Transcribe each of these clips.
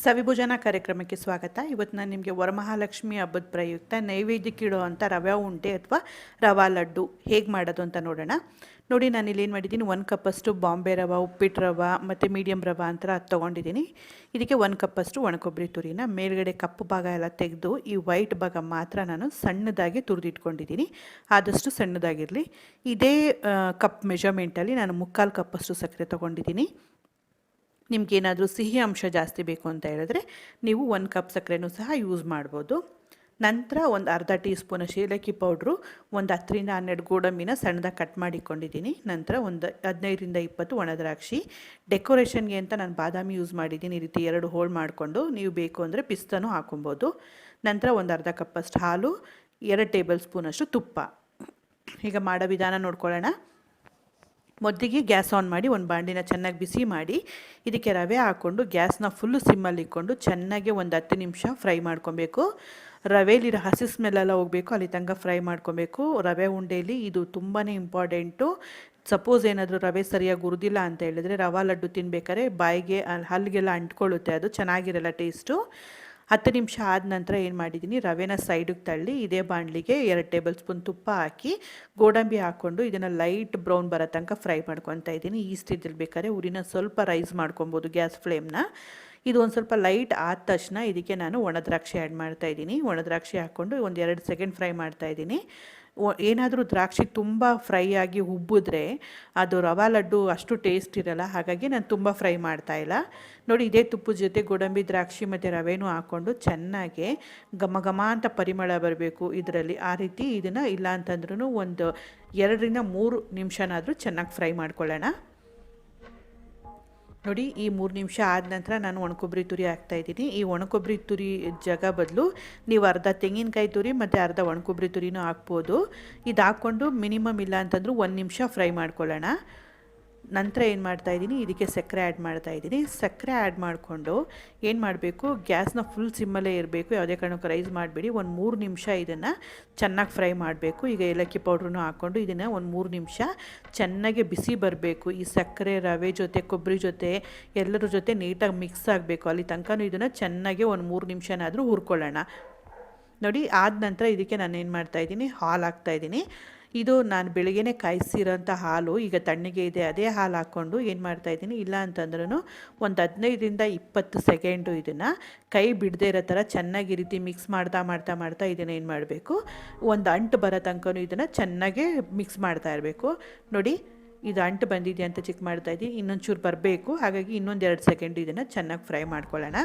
ಸವಿ ಭೋಜನ ಕಾರ್ಯಕ್ರಮಕ್ಕೆ ಸ್ವಾಗತ. ಇವತ್ತು ನಾನು ನಿಮಗೆ ವರಮಹಾಲಕ್ಷ್ಮಿ ಹಬ್ಬದ ಪ್ರಯುಕ್ತ ನೈವೇದ್ಯಕ್ಕೆ ಇಡುವಂಥ ರವೆ ಉಂಡೆ ಅಥವಾ ರವಾ ಲಡ್ಡು ಹೇಗೆ ಮಾಡೋದು ಅಂತ ನೋಡೋಣ. ನೋಡಿ, ನಾನು ಇಲ್ಲಿ ಏನು ಮಾಡಿದ್ದೀನಿ, 1 ಕಪ್ಪಷ್ಟು ಬಾಂಬೆ ರವೆ, ಉಪ್ಪಿಟ್ಟು ರವೆ ಮತ್ತು ಮೀಡಿಯಮ್ ರವೆ ಅಂತ ಅದು ತೊಗೊಂಡಿದ್ದೀನಿ. ಇದಕ್ಕೆ 1 ಕಪ್ಪಷ್ಟು ಒಣಕೊಬ್ಬರಿ ತುರಿನ ಮೇಲ್ಗಡೆ ಕಪ್ಪು ಭಾಗ ಎಲ್ಲ ತೆಗೆದು ಈ ವೈಟ್ ಭಾಗ ಮಾತ್ರ ನಾನು ಸಣ್ಣದಾಗಿ ತುರಿದಿಟ್ಕೊಂಡಿದ್ದೀನಿ. ಆದಷ್ಟು ಸಣ್ಣದಾಗಿರಲಿ. ಇದೇ ಕಪ್ ಮೆಜರ್ಮೆಂಟಲ್ಲಿ ನಾನು 3/4 ಕಪ್ಪಷ್ಟು ಸಕ್ಕರೆ ತೊಗೊಂಡಿದ್ದೀನಿ. ನಿಮಗೇನಾದರೂ ಸಿಹಿ ಅಂಶ ಜಾಸ್ತಿ ಬೇಕು ಅಂತ ಹೇಳಿದ್ರೆ ನೀವು 1 ಕಪ್ ಸಕ್ಕರೆನೂ ಸಹ ಯೂಸ್ ಮಾಡ್ಬೋದು. ನಂತರ ಒಂದು ಅರ್ಧ ಟೀ ಸ್ಪೂನಷ್ಟು ಏಲಕ್ಕಿ ಪೌಡ್ರು, ಒಂದು 10ರಿಂದ 12 ಗೋಡಂಬಿನ ಸಣ್ಣದಾಗಿ ಕಟ್ ಮಾಡಿಕೊಂಡಿದ್ದೀನಿ. ನಂತರ ಒಂದು 15ರಿಂದ 20 ಒಣ ದ್ರಾಕ್ಷಿ. ಡೆಕೋರೇಷನ್ಗೆ ಅಂತ ನಾನು ಬಾದಾಮಿ ಯೂಸ್ ಮಾಡಿದ್ದೀನಿ. ಈ ರೀತಿ 2 ಹೋಲ್ ಮಾಡಿಕೊಂಡು ನೀವು ಬೇಕು ಅಂದರೆ ಪಿಸ್ತಾನೂ ಹಾಕೊಬೋದು. ನಂತರ ಒಂದು ಅರ್ಧ ಕಪ್ಪಷ್ಟು ಹಾಲು, 2 ಟೇಬಲ್ ಸ್ಪೂನಷ್ಟು ತುಪ್ಪ. ಈಗ ಮಾಡೋ ವಿಧಾನ ನೋಡ್ಕೊಳ್ಳೋಣ. ಮೊದಲಿಗೆ ಗ್ಯಾಸ್ ಆನ್ ಮಾಡಿ ಒಂದು ಬಾಂಡಿನ ಚೆನ್ನಾಗಿ ಬಿಸಿ ಮಾಡಿ ಇದಕ್ಕೆ ರವೆ ಹಾಕ್ಕೊಂಡು ಗ್ಯಾಸ್ನ ಫುಲ್ಲು ಸಿಮ್ಮಲ್ಲಿ ಇಟ್ಕೊಂಡು ಚೆನ್ನಾಗಿ ಒಂದು 10 ನಿಮಿಷ ಫ್ರೈ ಮಾಡ್ಕೊಬೇಕು. ರವೆಲಿರೋ ಹಸಿ ಸ್ಮೆಲ್ಲೆಲ್ಲ ಹೋಗಬೇಕು, ಅಲ್ಲಿ ತನಕ ಫ್ರೈ ಮಾಡ್ಕೊಬೇಕು. ರವೆ ಉಂಡೆಯಲ್ಲಿ ಇದು ತುಂಬಾ ಇಂಪಾರ್ಟೆಂಟು. ಸಪೋಸ್ ಏನಾದರೂ ರವೆ ಸರಿಯಾಗಿ ಹುರಿದಿಲ್ಲ ಅಂತ ಹೇಳಿದ್ರೆ ರವಾ ಲಡ್ಡು ತಿನ್ಬೇಕಾದ್ರೆ ಬಾಯಿಗೆ ಹಲ್ಲಿಗೆಲ್ಲ ಅಂಟ್ಕೊಳ್ಳುತ್ತೆ, ಅದು ಚೆನ್ನಾಗಿರಲ್ಲ ಟೇಸ್ಟು. 10 ನಿಮಿಷ ಆದ ನಂತರ ಏನು ಮಾಡಿದ್ದೀನಿ, ರವೆನ ಸೈಡಿಗೆ ತಳ್ಳಿ ಇದೇ ಬಾಣಲಿಗೆ 2 ಟೇಬಲ್ ಸ್ಪೂನ್ ತುಪ್ಪ ಹಾಕಿ ಗೋಡಂಬಿ ಹಾಕ್ಕೊಂಡು ಇದನ್ನು ಲೈಟ್ ಬ್ರೌನ್ ಬರೋ ತನಕ ಫ್ರೈ ಮಾಡ್ಕೊತಾ ಇದ್ದೀನಿ. ಈ ಸ್ಟೇಜಲ್ಲಿ ಬೇಕಾದ್ರೆ ಉರಿನ ಸ್ವಲ್ಪ ರೈಸ್ ಮಾಡ್ಕೊಬೋದು ಗ್ಯಾಸ್ ಫ್ಲೇಮ್ನ. ಇದು ಒಂದು ಸ್ವಲ್ಪ ಲೈಟ್ ಆದ ತಕ್ಷಣ ಇದಕ್ಕೆ ನಾನು ಒಣ ದ್ರಾಕ್ಷಿ ಆ್ಯಡ್ ಮಾಡ್ತಾಯಿದ್ದೀನಿ. ಒಣ ದ್ರಾಕ್ಷಿ ಹಾಕ್ಕೊಂಡು ಒಂದು 2 ಸೆಕೆಂಡ್ ಫ್ರೈ ಮಾಡ್ತಾಯಿದ್ದೀನಿ. ಏನಾದರೂ ದ್ರಾಕ್ಷಿ ತುಂಬ ಫ್ರೈ ಆಗಿ ಉಬ್ಬಿದ್ರೆ ಅದು ರವಾ ಲಡ್ಡು ಅಷ್ಟು ಟೇಸ್ಟ್ ಇರಲ್ಲ, ಹಾಗಾಗಿ ನಾನು ತುಂಬ ಫ್ರೈ ಮಾಡ್ತಾಯಿಲ್ಲ. ನೋಡಿ, ಇದೇ ತುಪ್ಪದ ಜೊತೆ ಗೋಡಂಬಿ, ದ್ರಾಕ್ಷಿ ಮತ್ತು ರವೆನೂ ಹಾಕ್ಕೊಂಡು ಚೆನ್ನಾಗಿ ಘಮ ಘಮ ಅಂತ ಪರಿಮಳ ಬರಬೇಕು ಇದರಲ್ಲಿ. ಆ ರೀತಿ ಇದನ್ನು ಇಲ್ಲ ಅಂತಂದ್ರೂ ಒಂದು 2ರಿಂದ 3 ನಿಮಿಷನಾದರೂ ಚೆನ್ನಾಗಿ ಫ್ರೈ ಮಾಡ್ಕೊಳ್ಳೋಣ. ನೋಡಿ, ಈ 3 ನಿಮಿಷ ಆದ ನಂತರ ನಾನು ಒಣಕೊಬ್ಬರಿ ತುರಿ ಹಾಕ್ತಾಯಿದ್ದೀನಿ. ಈ ಒಣಕೊಬ್ಬರಿ ತುರಿ ಜಾಗ ಬದಲು ನೀವು ಅರ್ಧ ತೆಂಗಿನಕಾಯಿ ತುರಿ ಮತ್ತು ಅರ್ಧ ಒಣಕೊಬ್ಬರಿ ತುರಿನೂ ಹಾಕ್ಬೋದು. ಇದು ಹಾಕ್ಕೊಂಡು ಮಿನಿಮಮ್ ಇಲ್ಲ ಅಂತಂದ್ರೂ 1 ನಿಮಿಷ ಫ್ರೈ ಮಾಡ್ಕೊಳ್ಳೋಣ. ನಂತರ ಏನು ಮಾಡ್ತಾಯಿದ್ದೀನಿ, ಇದಕ್ಕೆ ಸಕ್ಕರೆ ಆ್ಯಡ್ ಮಾಡ್ತಾಯಿದ್ದೀನಿ. ಸಕ್ಕರೆ ಆ್ಯಡ್ ಮಾಡಿಕೊಂಡು ಏನು ಮಾಡಬೇಕು, ಗ್ಯಾಸ್ನ ಫುಲ್ ಸಿಮ್ಮಲ್ಲೇ ಇರಬೇಕು, ಯಾವುದೇ ಕಾರಣಕ್ಕೂ ರೈಸ್ ಮಾಡಬೇಡಿ. ಒಂದು 3 ನಿಮಿಷ ಇದನ್ನು ಚೆನ್ನಾಗಿ ಫ್ರೈ ಮಾಡಬೇಕು. ಈಗ ಏಲಕ್ಕಿ ಪೌಡ್ರನ್ನು ಹಾಕ್ಕೊಂಡು ಇದನ್ನು ಒಂದು 3 ನಿಮಿಷ ಚೆನ್ನಾಗಿ ಬಿಸಿ ಬರಬೇಕು. ಈ ಸಕ್ಕರೆ ರವೆ ಜೊತೆ ಕೊಬ್ಬರಿ ಜೊತೆ ಎಲ್ಲರ ಜೊತೆ ನೀಟಾಗಿ ಮಿಕ್ಸ್ ಆಗಬೇಕು. ಅಲ್ಲಿ ತನಕ ಇದನ್ನು ಚೆನ್ನಾಗಿ ಒಂದು 3 ನಿಮಿಷನಾದರೂ ಹುರ್ಕೊಳ್ಳೋಣ. ನೋಡಿ, ಆದ ನಂತರ ಇದಕ್ಕೆ ನಾನು ಏನು ಮಾಡ್ತಾಯಿದ್ದೀನಿ, ಹಾಲು ಹಾಕ್ತಾಯಿದ್ದೀನಿ. ಇದು ನಾನು ಬೆಳಗ್ಗೆನೇ ಕಾಯಿಸಿರೋಂಥ ಹಾಲು ಈಗ ತಣ್ಣಗೆ ಇದೆ. ಅದೇ ಹಾಲು ಹಾಕ್ಕೊಂಡು ಏನು ಮಾಡ್ತಾಯಿದ್ದೀನಿ, ಇಲ್ಲ ಅಂತಂದ್ರೂ ಒಂದು 15ರಿಂದ 20 ಸೆಕೆಂಡು ಇದನ್ನು ಕೈ ಬಿಡದೇ ಇರೋ ಥರ ಚೆನ್ನಾಗಿ ರೀತಿ ಮಿಕ್ಸ್ ಮಾಡ್ತಾ ಇದನ್ನು ಏನು ಮಾಡಬೇಕು, ಒಂದು ಅಂಟು ಬರೋ ತನಕ ಇದನ್ನು ಚೆನ್ನಾಗೇ ಮಿಕ್ಸ್ ಮಾಡ್ತಾ ಇರಬೇಕು. ನೋಡಿ, ಇದು ಅಂಟು ಬಂದಿದೆ ಅಂತ ಚೆಕ್ ಮಾಡ್ತಾಯಿದ್ದೀನಿ. ಇನ್ನೊಂದು ಚೂರು ಬರಬೇಕು, ಹಾಗಾಗಿ ಇನ್ನೊಂದು 2 ಸೆಕೆಂಡ್ ಇದನ್ನು ಚೆನ್ನಾಗಿ ಫ್ರೈ ಮಾಡ್ಕೊಳ್ಳೋಣ.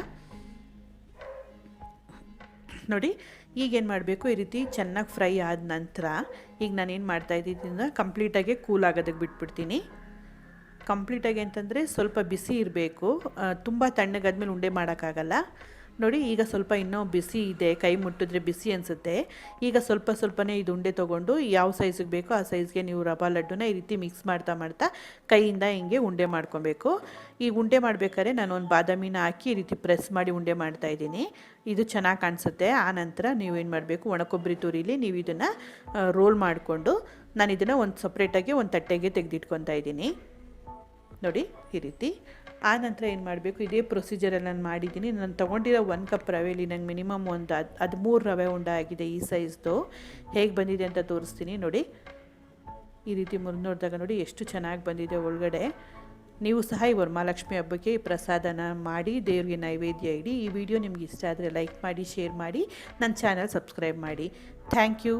ನೋಡಿ, ಈಗೇನು ಮಾಡಬೇಕು, ಈ ರೀತಿ ಚೆನ್ನಾಗಿ ಫ್ರೈ ಆದ ನಂತರ ಈಗ ನಾನೇನು ಮಾಡ್ತಾಯಿದ್ದೀನಿ, ಕಂಪ್ಲೀಟಾಗಿ ಕೂಲ್ ಆಗೋದಕ್ಕೆ ಬಿಟ್ಬಿಡ್ತೀನಿ. ಕಂಪ್ಲೀಟಾಗಿ ಅಂತಂದರೆ ಸ್ವಲ್ಪ ಬಿಸಿ ಇರಬೇಕು, ತುಂಬ ತಣ್ಣಗಾದ್ಮೇಲೆ ಉಂಡೆ ಮಾಡೋಕ್ಕಾಗಲ್ಲ. ನೋಡಿ, ಈಗ ಸ್ವಲ್ಪ ಇನ್ನೂ ಬಿಸಿ ಇದೆ, ಕೈ ಮುಟ್ಟಿದ್ರೆ ಬಿಸಿ ಅನಿಸುತ್ತೆ. ಈಗ ಸ್ವಲ್ಪನೇ ಇದು ಉಂಡೆ ತೊಗೊಂಡು ಯಾವ ಸೈಜಿಗೆ ಬೇಕೋ ಆ ಸೈಜ್ಗೆ ನೀವು ರವಾ ಲಡ್ಡುನ ಈ ರೀತಿ ಮಿಕ್ಸ್ ಮಾಡ್ತಾ ಕೈಯಿಂದ ಹಿಂಗೆ ಉಂಡೆ ಮಾಡ್ಕೊಬೇಕು. ಈ ಉಂಡೆ ಮಾಡಬೇಕಾದ್ರೆ ನಾನು ಒಂದು ಬಾದಾಮಿನ ಹಾಕಿ ಈ ರೀತಿ ಪ್ರೆಸ್ ಮಾಡಿ ಉಂಡೆ ಮಾಡ್ತಾಯಿದ್ದೀನಿ. ಇದು ಚೆನ್ನಾಗಿ ಕಾಣಿಸುತ್ತೆ. ಆ ನಂತರ ನೀವೇನು ಮಾಡಬೇಕು, ಒಣಕೊಬ್ಬರಿ ತುರಿಲಿ ನೀವು ಇದನ್ನು ರೋಲ್ ಮಾಡಿಕೊಂಡು ನಾನು ಇದನ್ನು ಒಂದು ಸಪ್ರೇಟಾಗಿ ಒಂದು ತಟ್ಟೆಗೆ ತೆಗೆದಿಟ್ಕೊತಾ ಇದ್ದೀನಿ. ನೋಡಿ, ಈ ರೀತಿ. ಆ ನಂತರ ಏನು ಮಾಡಬೇಕು, ಇದೇ ಪ್ರೊಸೀಜರಲ್ಲಿ ನಾನು ಮಾಡಿದ್ದೀನಿ. ನಾನು ತೊಗೊಂಡಿರೋ 1 ಕಪ್ ರವೆಲಿ ನಂಗೆ ಮಿನಿಮಮ್ ಒಂದು 13 ರವೆ ಉಂಡೆ ಆಗಿದೆ. ಈ ಸೈಜ್ದು ಹೇಗೆ ಬಂದಿದೆ ಅಂತ ತೋರಿಸ್ತೀನಿ. ನೋಡಿ, ಈ ರೀತಿ ಮುರಿದು ನೋಡಿದಾಗ ನೋಡಿ ಎಷ್ಟು ಚೆನ್ನಾಗಿ ಬಂದಿದೆ ಒಳಗಡೆ. ನೀವು ಸಹ ಈ ವರಮಹಾಲಕ್ಷ್ಮಿ ಹಬ್ಬಕ್ಕೆ ಈ ಪ್ರಸಾದನ ಮಾಡಿ ದೇವರಿಗೆ ನೈವೇದ್ಯ ಇಡಿ. ಈ ವಿಡಿಯೋ ನಿಮ್ಗೆ ಇಷ್ಟ ಆದರೆ ಲೈಕ್ ಮಾಡಿ, ಶೇರ್ ಮಾಡಿ, ನನ್ನ ಚಾನಲ್ ಸಬ್ಸ್ಕ್ರೈಬ್ ಮಾಡಿ. Thank you.